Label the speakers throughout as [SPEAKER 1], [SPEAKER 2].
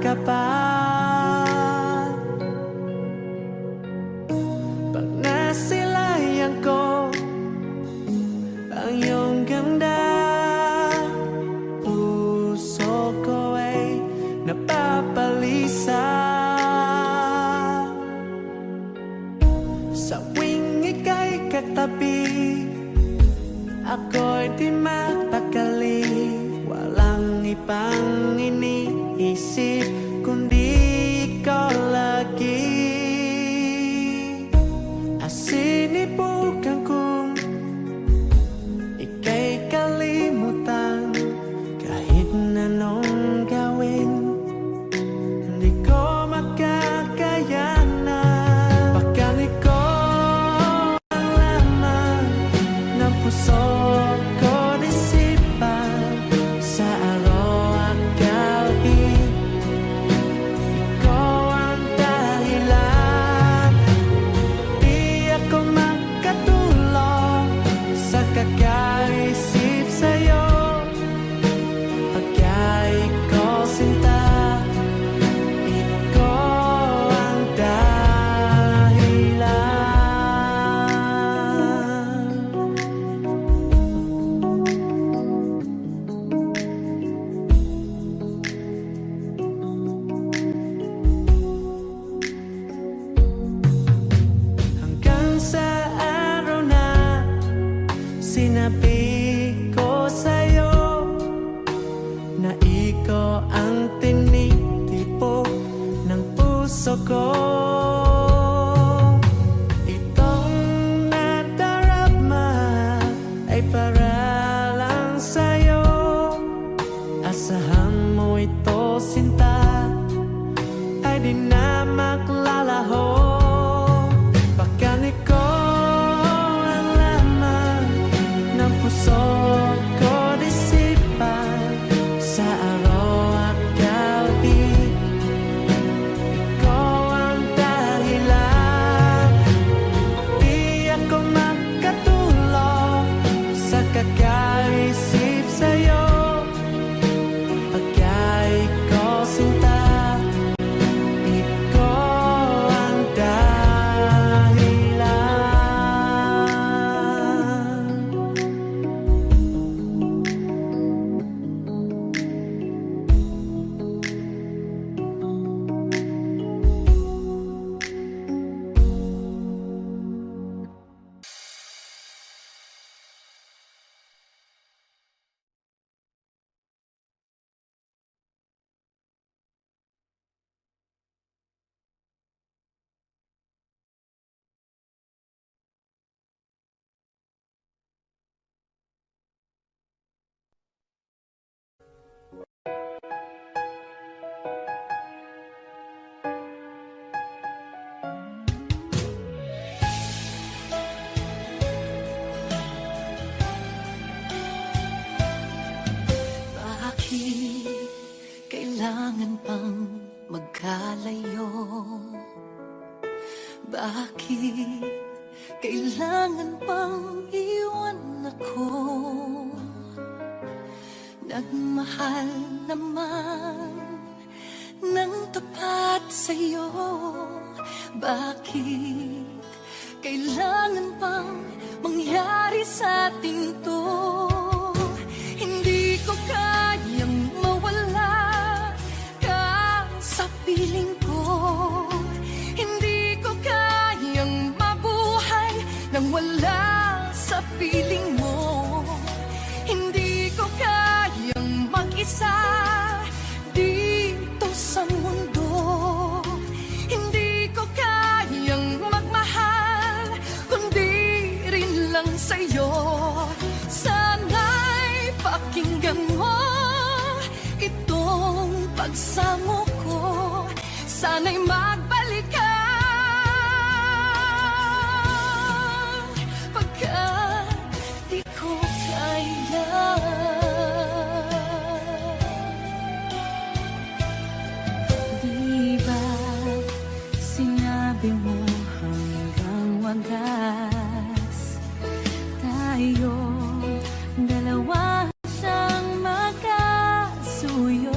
[SPEAKER 1] ka pa. Pag nasilayan ko ang iyong ganda, puso ko ay napapalisa. Sa tuwing ika'y katabi, ako'y di mapakali. Walang ibang iniisip kundi ikaw lagi. Asinibukan kong ika'y kalimutan. Kahit na anong gawin, hindi ko makakayanan. Bakali ko ang laman ng puso ko, disipan sa araw at gabi. Ikaw ang dahilan, di ako makatulog sa kakaisip sa'yo. Pagka'y ko sinta, ikaw ang dahilan. Hanggang sa araw na sinabi ko sa'yo na ikaw ang tinitipo ng puso ko. Itong nadarama ay para lang sa'yo. Asahan mo ito, sinta, ay di na maglalaho. Bakani ko ang laman ng puso ko, disipan sa araw at gabi. Ikaw ang dahilan, di ako makatulog sa kakaisip sa'yo. Pagka'y ko sinta, ikaw ang dahilan.
[SPEAKER 2] Bakit kailangan pang magkalayo? Bakit kailangan pang iwan ako? Nagmahal naman ng tapat sa'yo. Bakit kailangan pang mangyari sa atin to? Hindi ko kayang mawala ka sa piling ko. Hindi ko kayang mabuhay nang wala sa piling mo. Hindi ko kayang mag-isa dito sa mundo. Hindi ko kayang magmahal kundi rin lang sa'yo. Sana'y pakinggan mo itong pagsamo ko. Sana'y magbalik ka pagkat di ko kaya. Di ba sinabi mo hanggang wagas tayo dalawa siyang magkasuyo?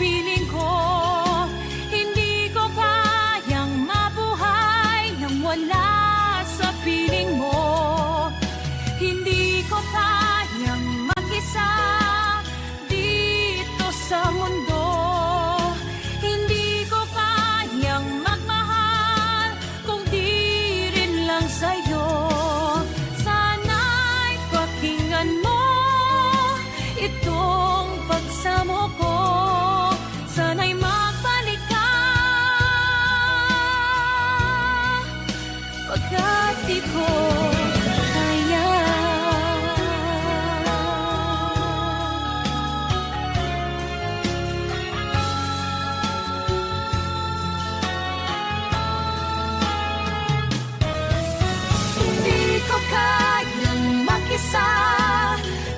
[SPEAKER 2] piling ko. Hindi ko kayang mabuhay nang wala sa piling mo. Hindi ko kayang mag-isa dito sa mundo. Hindi ko kayang magmahal kung di rin lang sa'yo. Sana'y pakinggan mo itong pagsamo ko. Sana'y magbalik ka, pagkat di ko kaya. Hindi ko kayang mag-isa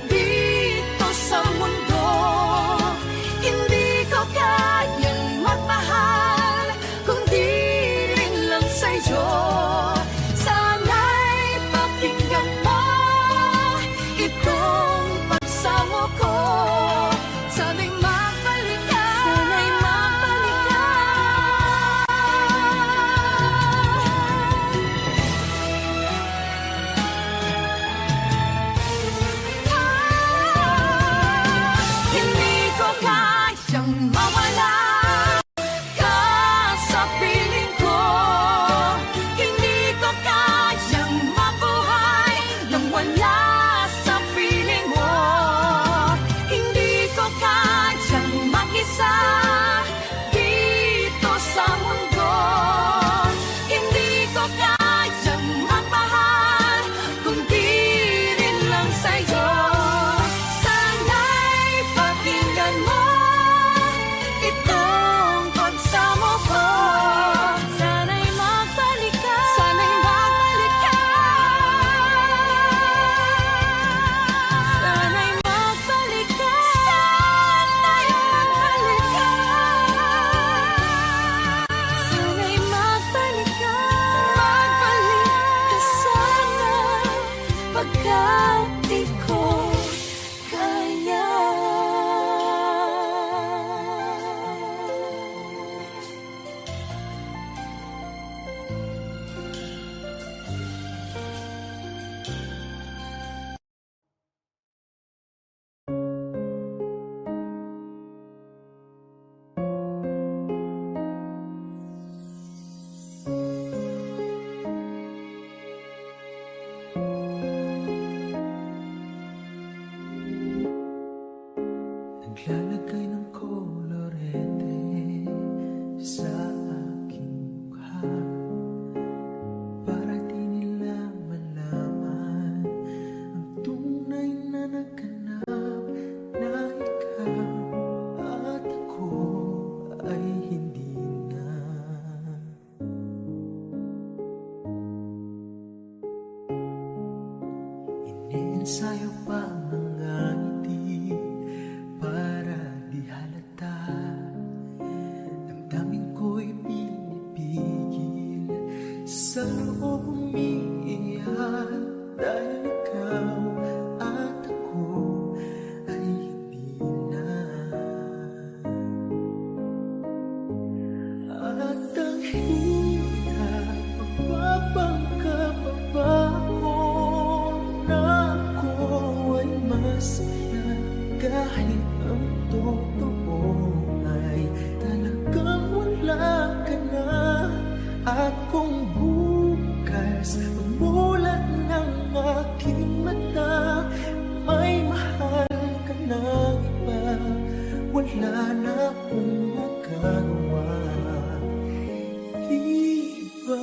[SPEAKER 2] dito sa mundo. Hindi ko kayang magmahal kung di rin lang sa'yo. Sana'y pakinggan mo itong pagsamo ko. Sana'y magbalik ka, sana'y magbalik ka. Hindi ko kayang mawala ka sa piling ko. Hindi ko kayang mabuhay nang wala sa piling mo. Hindi ko kayang mag-isa dito sa mundo. Hindi ko kayang magmahal kung di rin lang sa'yo. Sana'y pakinggan mo itong pagsamo ko. Sana'y magbalik ka, sana'y magbalik ka. Sana'y magbalik ka, sana'y magbalik ka. Sana'y magbalik ka, magbalik ka sana, pagkat di ko kaya.
[SPEAKER 1] Naglalagay ng kolorete sa aking mukha para di nila malaman ang tunay na naganap na ikaw at ako ay hindi na. Iniensayo pa ang mga ngiti para di halata. Damdamin ko'y pinipigil sa loob umiiyak dahil ikaw at ako ay hindi na. At ang hirap magpapangkap pa ako na ako ay masaya kahit ang totoo ay talagang wala ka na. At kung bukas umulat ng aking mata, may mahal ka ng iba, wala na akong magagawa. Iba.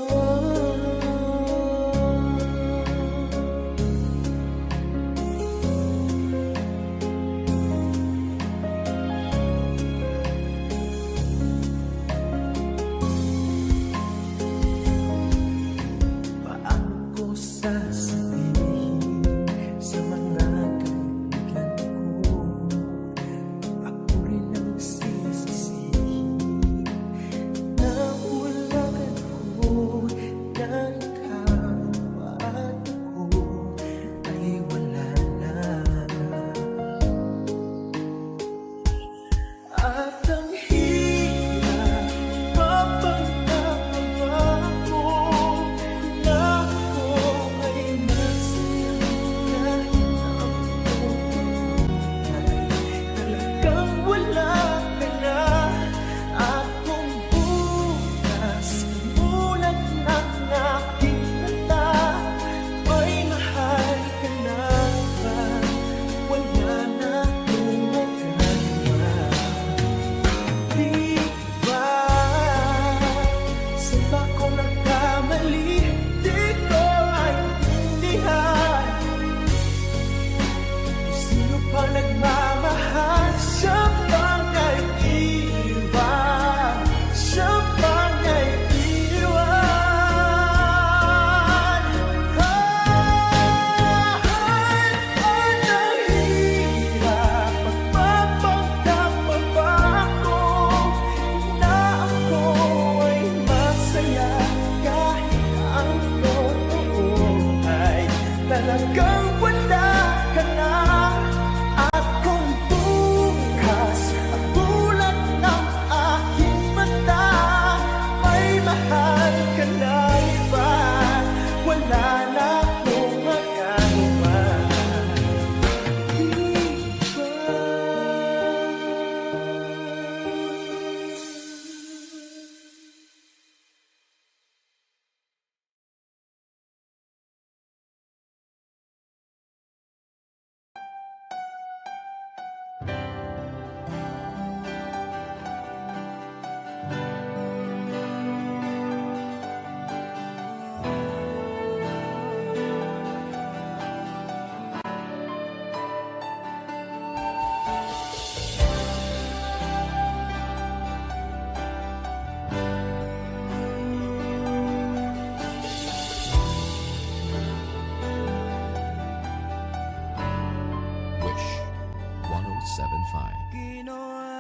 [SPEAKER 1] Ginawa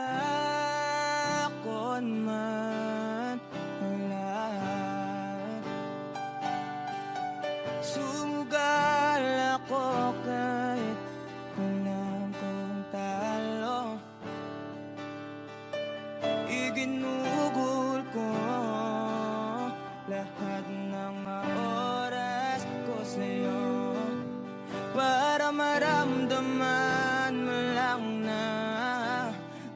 [SPEAKER 1] ko man ang lahat. Sumugal ako kahit alam kong talo. Iginugol ko lahat ng oras ko sa'yo para maramdaman mo lang na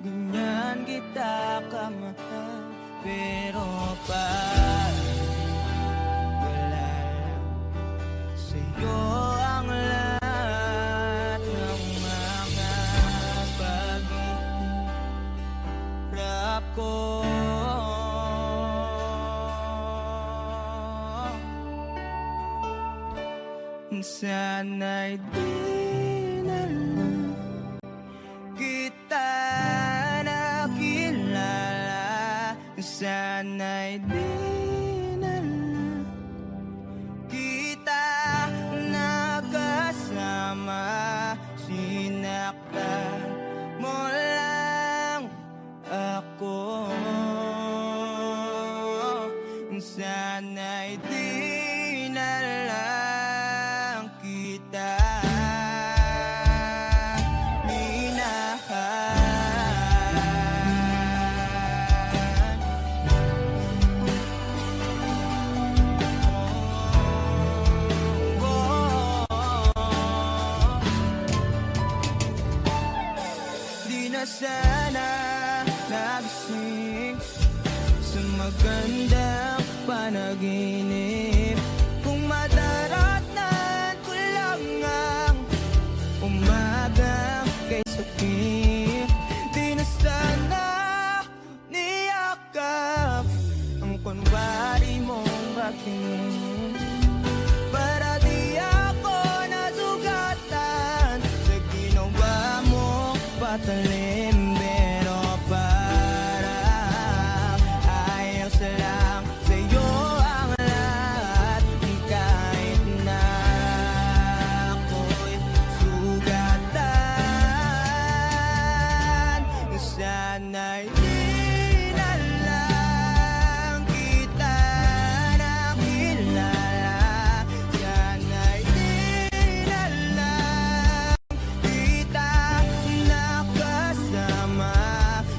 [SPEAKER 1] ganyan kita kamahal. Pero wala lang sa'yo ang lahat ng mga paghihirap ko. Sana'y di na lang kita nakilala. Sana'y di na lang kita nakasama. Sinaktan mo lang ako. Sana'y di na lang kita Di na sana nagising sa magandang panaginip. Kung madaratnan ko lang ang umagang kay sakit. Di na sana niyakap ang kunwari mong bakit. Para di ako nasugatan sa ginawa mo patalim. Pero parang ayos lang sa'yo ang lahat. Kahit na ako'y sugatan. Sana'y di na lang kita nakilala. Sana'y di na lang kita nakasama.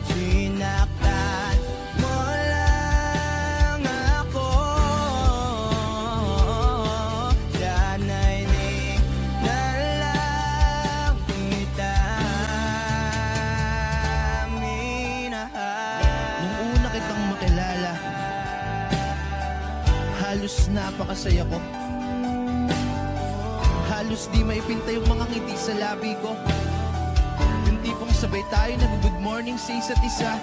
[SPEAKER 1] Sinaktan mo lang ako. Sana'y di na lang kita minahal.
[SPEAKER 3] Nung una kitang makilala, halos napakasaya ko. Halos di maipinta yung mga ngiti sa labi ko. Yung tipong sabay tayo nag-good morning sa isa't isa.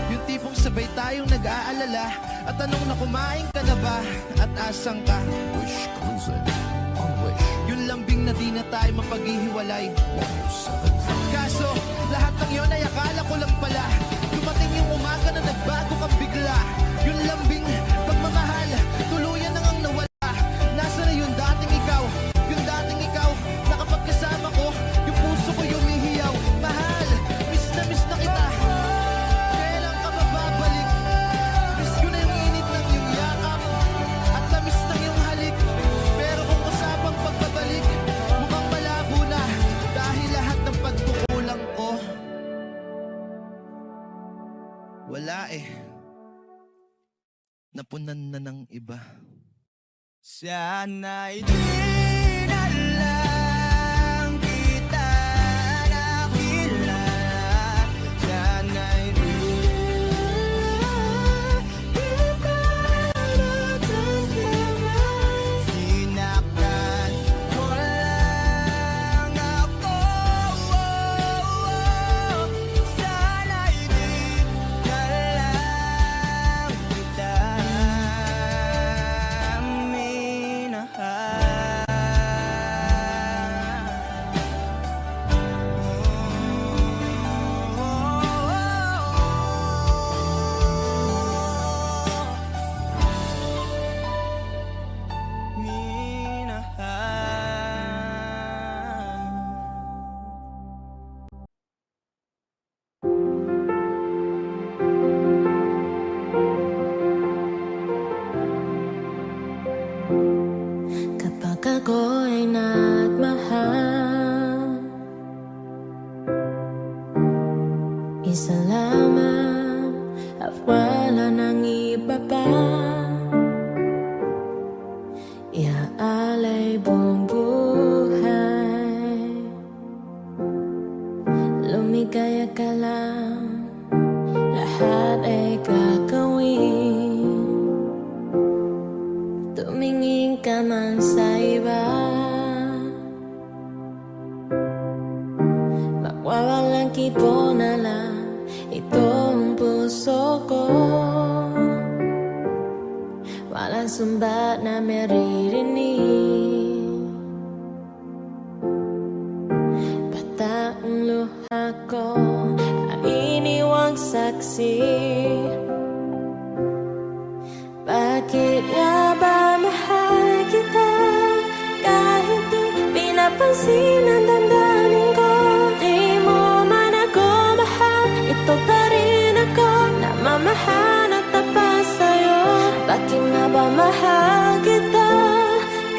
[SPEAKER 3] Yung tipong sabay tayong nag-aalala at tanong na kumain ka na ba at asang ka.
[SPEAKER 4] Wish Cruiser on Wish
[SPEAKER 3] Yung lambing na di na tayo mapaghihiwalay.
[SPEAKER 4] 107.5.
[SPEAKER 3] Kaso, lahat ng yun ay akala ko lang pala. Dumating yung umaga na nagbago kang bigla. Yung lambing, pagmamahal, tuluyan na ngang nawala. Nasa na yung dating ikaw? Yung dating ikaw, na kapag kasama ko, yung puso ko yumihiyaw. Mahal, miss na kita. Kailan ka ba babalik? Miss ko na yung init ng iyong yakap at tamis ng iyong halik. Pero kung usapang pagbabalik, mukhang malabo na. Dahil lahat ng pagkukulang ko, wala eh. Napunan na ng iba.
[SPEAKER 1] Sana'y di na lang kita nakilala. Sana'y di kita nakasama. Sinaktan mo lang ako. Sana'y di na lang kita minahal.
[SPEAKER 2] Isa lamang at wala nang iba pa. Iaalay buong buhay. Lumigaya ka lang, lahat ay gagawin. Tumingin ka man sa iba, mawawalang kibo na lang itong puso ko. Walang sumbat na maririnig, bata ang luha ko ay iniwang saksi. Bakit nga ba mahal kita kahit di pinapansin ang damdamin ko? Di mo man ako mahal, ito pa rin ako, namamahal at tapat sa'yo. Bakit nga ba mahal kita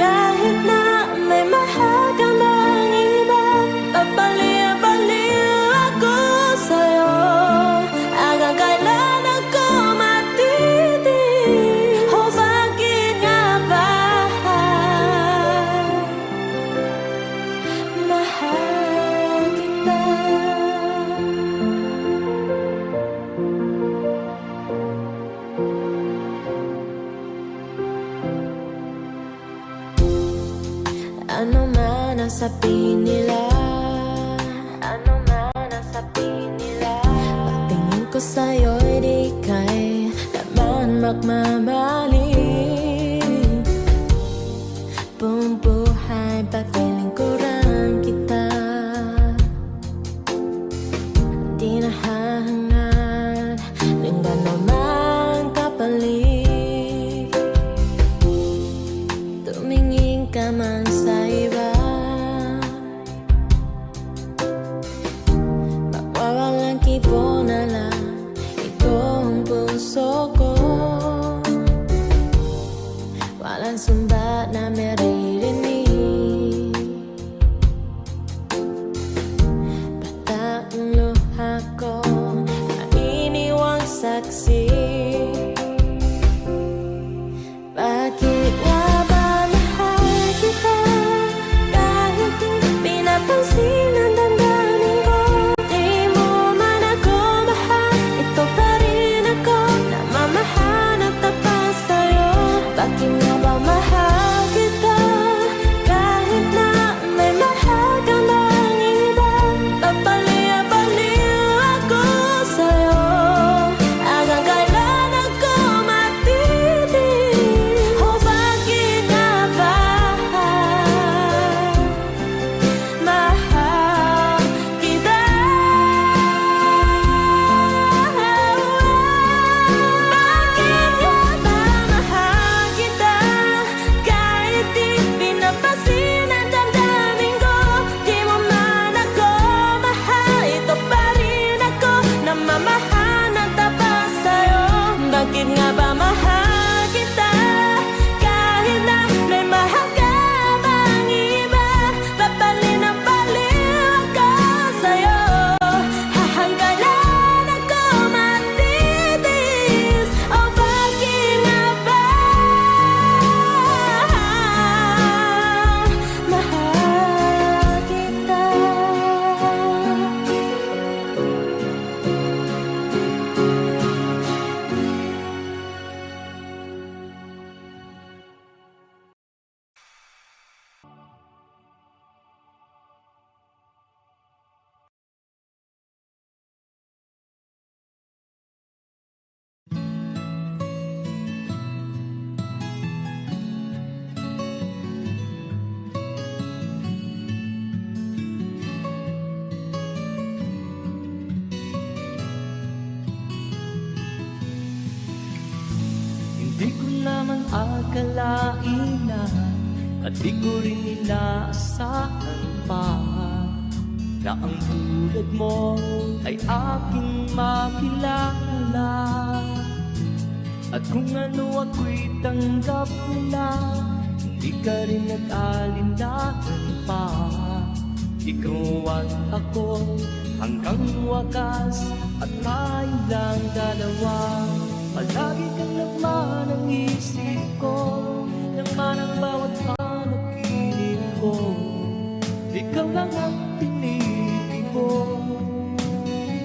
[SPEAKER 2] kahit na may mahal ka bang iba? Babaliw-baliw ako sa'yo, hanggang kailan ako matitig? O bakit nga ba mahal kita? Ano man ang sabihin nila, ano man ang sabihin nila, pagtingin ko sa'yo'y di kay naman magmamali. Buong buhay pagpilingkuran kita, di nahahangad ng ganamang kapalit. Tumingin ka man sa iba, mawawalang kibo na lang itong puso ko. Walang sumbat na maririnig, bata ang luha ko ay iniwang saksi. Bakit nga ba mahal kita kahit di pinapansin ang damdamin ko? Di mo man ako mahal, ito pa rin ako, namamahal at tapat sa'yo. Bakit nga ba mahal kita kahit na may mahal ka bang iba? Babaliw-baliw ako sa'yo, hanggang kailan ako matitig? O bakit nga ba mahal kita? Bakit nga ba mahal kita kahit di pinapansin ang damdamin ko? Di mo man ako mahal, ito pa rin ako, namamahal ng tapat sa'yo. Bakit nga ba mahal kita kahit na may mahal ka bang iba? Babaliw-baliw ako sa'yo, hanggang kailan ako matitis? O bakit nga ba mahal kita?
[SPEAKER 1] Hindi ko naman akalain na at di ko rin inaasahan pa na ang tulad mo ay aking makilala. At kung ano ako'y tanggap na, hindi ka rin nag-alinlangan pa. Ikaw at ako hanggang wakas at tayo lang dalawa. Palagi kang laman ng isip ko, laman ang bawat panaginip ko. Ikaw lang ang tinitibo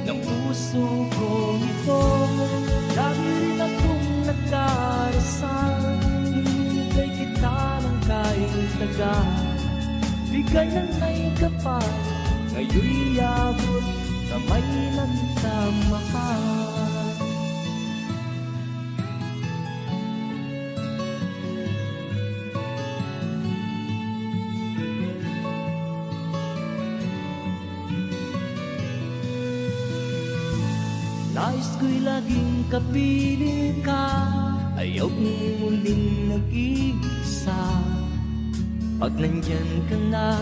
[SPEAKER 1] ng puso ko ito. Lagi rin akong nagdarasal, hinihintay kita ng kahit tagal. Bigay ng may kapal, ngayon'y abot, kamay na kita mahal. Nais ko'y laging kapiling ka, ayaw kong muling nag-iisa. Pag nandyan ka na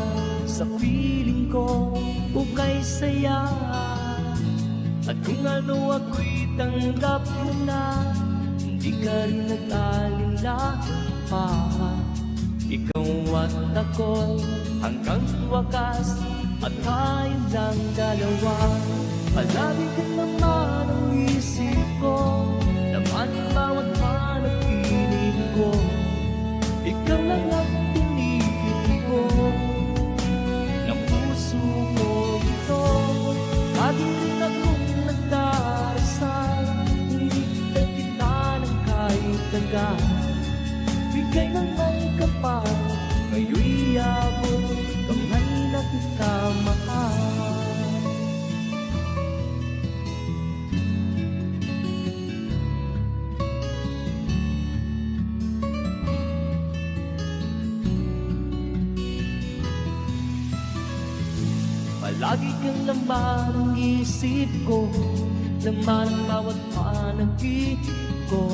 [SPEAKER 1] sa piling ko, ukay saya. At kung ano ako'y tanggap mo na, hindi ka rin nag-alinlangan pa. Ikaw at ako hanggang wakas, at tayo lang dalawa. Palagi ka naman ang isip ko, laman ang bawat panaginip ko. Ikaw lang ang tinitibo ng puso ko ito. Lagi rin akong nagdarasal, hinihintay kita ng kahit tagal. Bigay ng may kapal, ngayon'y abot, kamay na kita mahal. Palagi kang laman ng isip ko, laman ang bawat panaginip ko.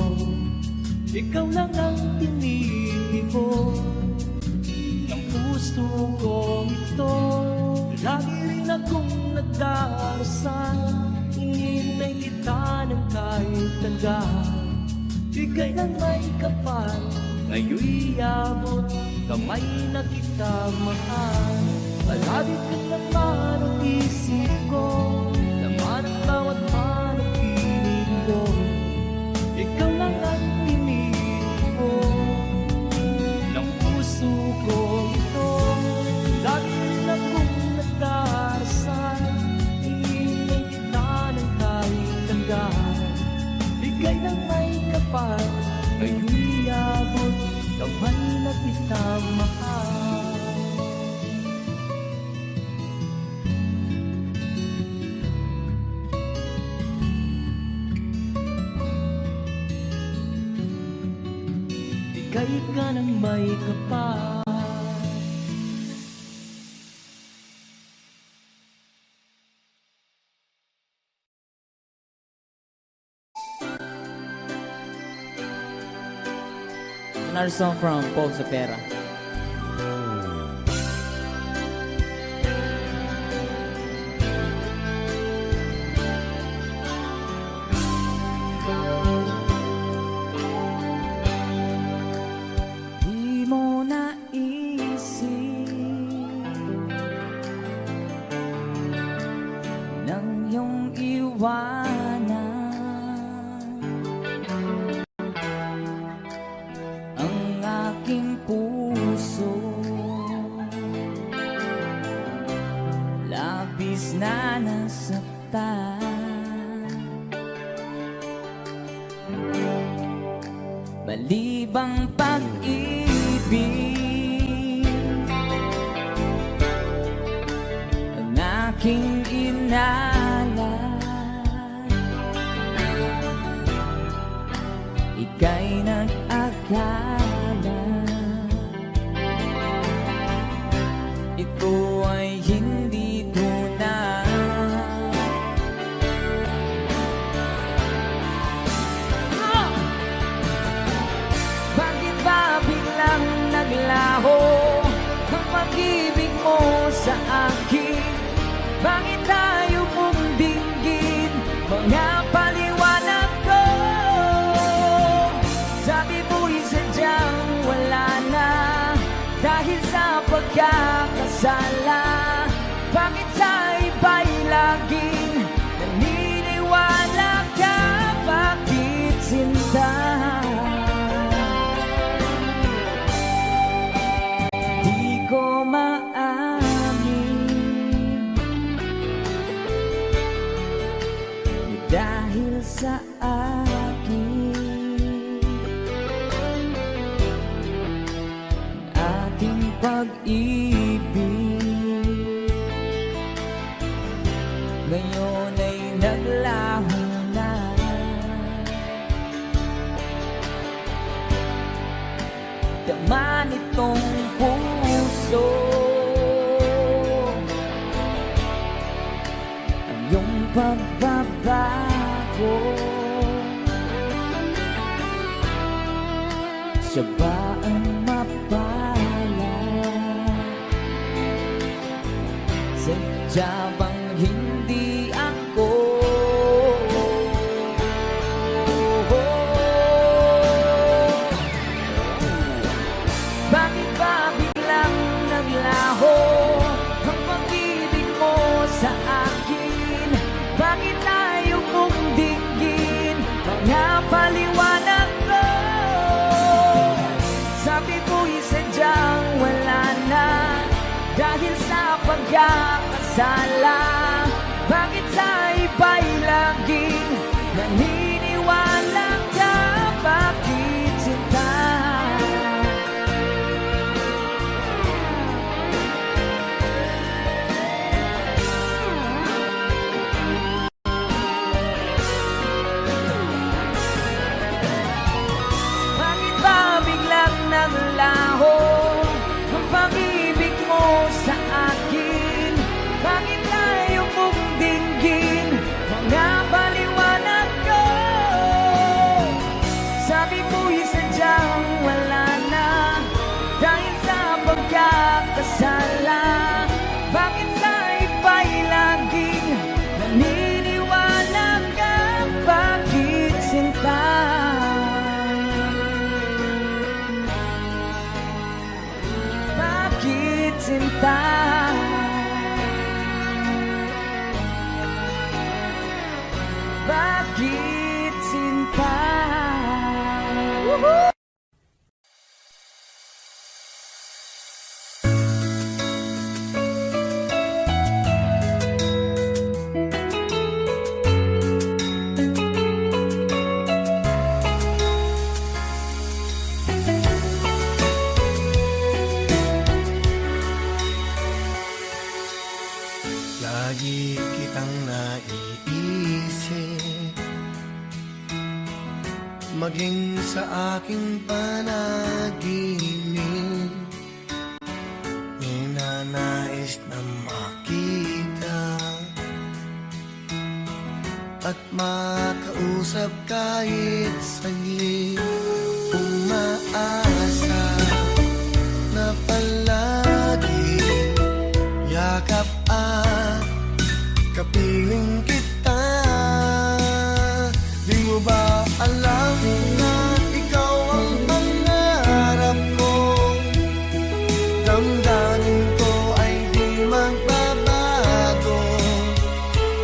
[SPEAKER 1] Ikaw lang ang tinitibo ng puso ko ito. Lagi rin akong nagdarasal, hinihintay kita ng kahit tagal. Bigay ng may kapal, ngayon'y abot, kamay na kita mahal. Palagi ka naman ang isip ko, laman ang bawat panaginip ko. Ikaw lang ang tinitibo ng puso ko ito. Lagi rin akong nagdarasal, hinihintay kita ng kahit tagal. Bigay ng may kapal, ngayon'y abot, kamay na kita mahal. Bigay ka ng may kapal.
[SPEAKER 5] Another song from Paul Zapera.
[SPEAKER 1] Di mo naisip nang iyong iwanan ang aking puso. Labis na nasaktan, balibang pag-ibig ang aking inalay. Ika'y nag-akala ito ay hindi tunay. Bakit ba biglang naglaho ang pag-ibig mo sa akin? Bakit tayo mong dinggin mga paliwanag ko? Sabi mo'y sadya
[SPEAKER 5] laging naniniwala ka. Bakit sinta? Di ko maamin dahil sa akin ating pag-ibig ngayon ay naglaho na. Dama nitong puso ang iyong pagbabago. Siya ba ang mapala? Sadya bang hindi ako? Bakit ba biglang naglaho ang pag-ibig mo sa akin? Bakit tayo mong dinggin mga paliwanag ko? Sabi ko'y sadyang wala na dahil sa pagkakasala. Bakit sa iba'y laging naniniwala ka? Bakit sinta? Bakit ba biglang naglaho ang pag-ibig mo sa akin? Bakit tayo mong dinggin mga paliwanag ko? Sabi mo'y sadyang wala na dahil sa pagkakasala. Bakit sa iba'y laging naniniwala ka? Bakit sinta? Bakit sinta? Bakit sinta? Woohoo!
[SPEAKER 1] Lagi kitang naiisip, maging sa aking panaginip. Ninanais na makita at makausap kahit saglit. Umaasa na palagi yakap at kapiling kita. Di mo ba alam na ikaw ang pangarap ko? Damdamin ko ay di magbabago.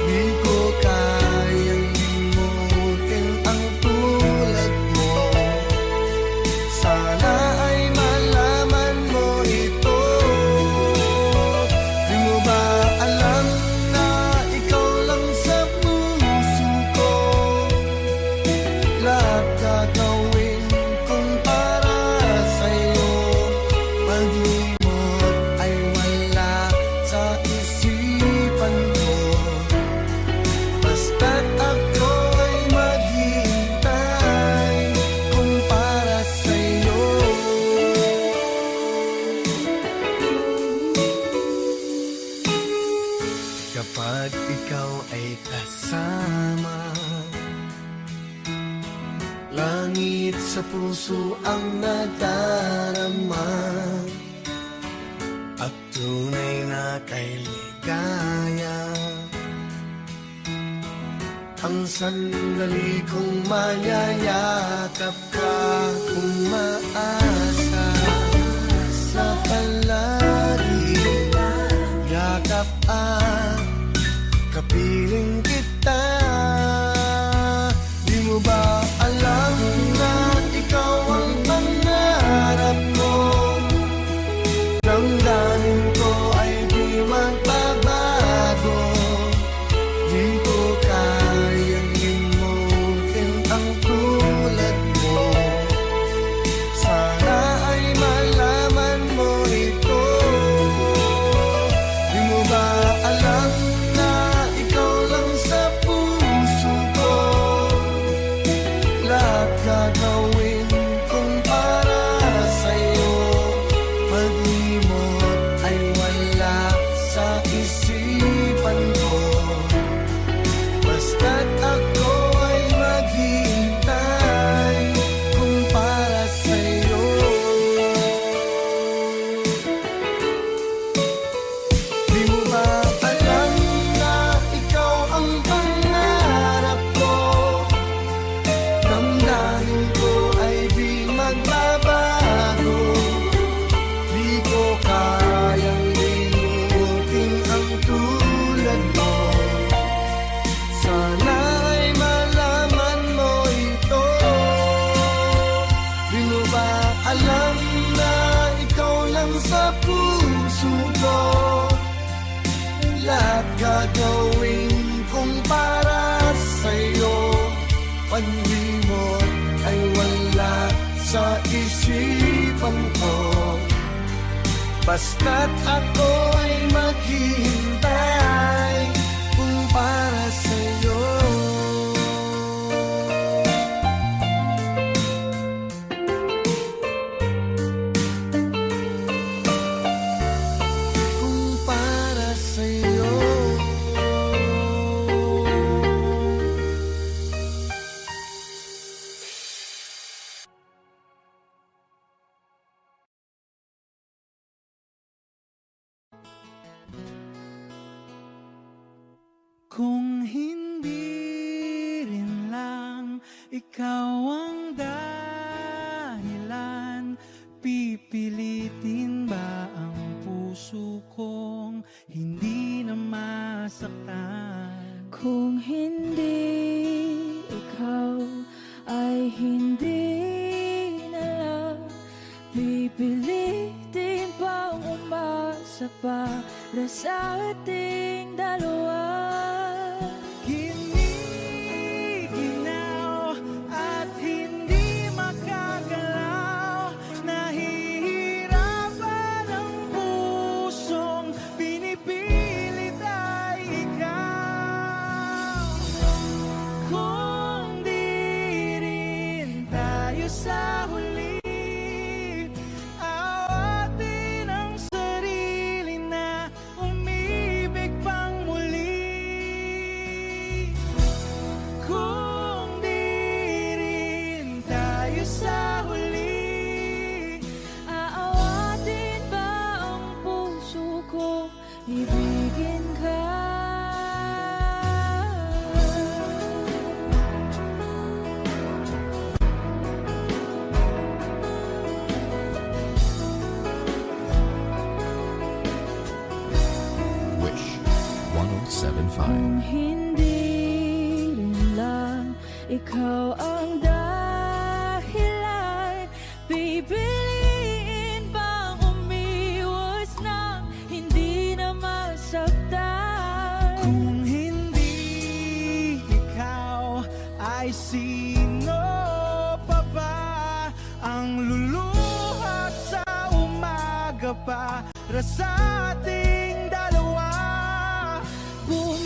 [SPEAKER 1] Di ko kayang limutin ang tulad mo. Sana ay malaman mo ito. Di mo ba alam na ikaw lang sa puso ko? Lahat gagawin kong para sa'yo. Pag-ibig ay wala sa isipan ko. Basta't ako ay maghihintay kung para sa'yo. Kapag ikaw ay kasama, langit sa puso ang nadarama at tunay na kay ligaya. Ang sandali kong mayayakap ka, umaasa sa palagi yakap at piling kita. Di mo ba alam na ikaw ang pangarap ko? Damdamin ko ay di magbabago. Di ko kayang limutin ang tulad mo. Sana ay malaman mo ito. Di mo ba alam na ikaw lang sa puso ko? Lahat gagawin kong para sa'yo. Pag-limot ay wala sa isipan ko. Basta't ako ay maghihintay kung para sa'yo. Di mo ba alam na ikaw ang pangarap ko? Damdamin ko ay di magbabago. Di ko kayang limutin ang tulad mo. Sana ay malaman mo ito. Di mo ba alam na ikaw lang sa puso ko? Lahat gagawin kong para sa'yo. Pag-limot ay wala sa isipan ko. Basta't ako ay maghihintay kung para sa'yo. Kung para sa'yo.
[SPEAKER 6] Kung hindi rin lang ikaw ang dahilan, pipilitin ba ang puso kong hindi na masaktan?
[SPEAKER 2] Kung hindi ikaw ay hindi na lang, pipilitin pang umasa para sa ating dalawa.
[SPEAKER 6] Giniginaw at hindi makagalaw, nahihirapan ang pusong pinipilit ay ikaw. Kung di rin tayo sa huli, awatin ang sarili na umibig pang muli. Kung di rin tayo sa huli,
[SPEAKER 2] Aawatin ba ang puso ko? Ibigin ka.
[SPEAKER 4] Wish 1075.
[SPEAKER 2] Kung hindi rin lang ikaw ang dahilan, pipiliin bang umiwas na hindi na masaktan?
[SPEAKER 6] kung hindi ikaw, ay sino pa ba ang luluha sa umaga para sa ating dalawa?
[SPEAKER 2] Bumibitaw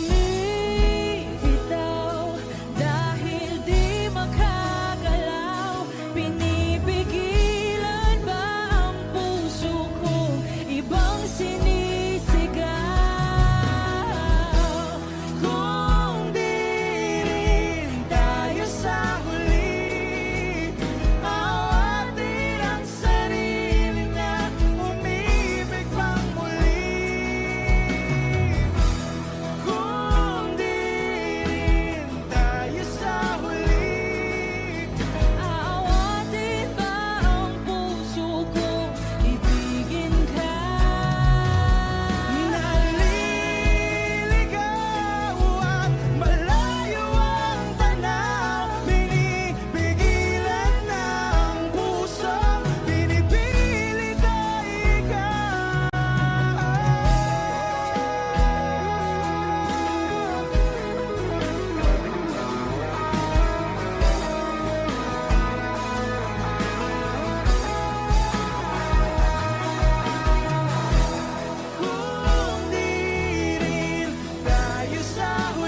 [SPEAKER 2] dahil di makagalaw, pinipigilan ba ang puso ko ibang sinisigaw?
[SPEAKER 6] sa